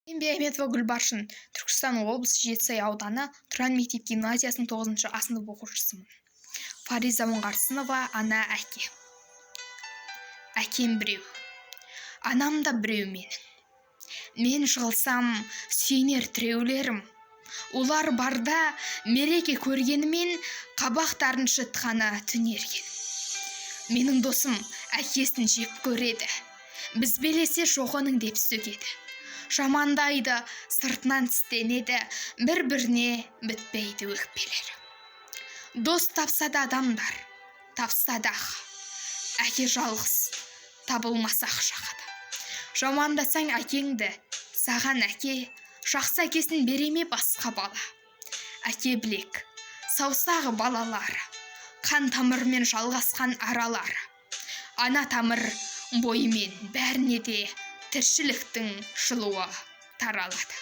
Мен Бейметова Гүлбаршын, Түркістан облысы Жетісай ауданы Тұран мектеп-гимназиясының 9-шы А сынып оқушысымын. Фариза Оңғарсынова, ана, әке. Әкем біреу, анам да біреу менің. Мен жығылсам, сүйенер тіреулерім. Олар барда мереке көргенімен қабақтарын шытқаны түнерген. Менің досым әкесін жеп көреді. Біз белесе жоғының деп сөгеді. Жамандайды, сыртынан тістенеді, бір-біріне бітпейді өкпелер. Дос тапса да адамдар, тапса да әке жалғыз, табылмаса шақады. Жамандасаң әкеңді, саған әке, жақсы әкесін береме басқа бала. Әке білек, саусағы балалары, қан тамырмен жалғасқан аралары. Ана тамыр бойымен бәріне де тіршіліктің жылуы таралады.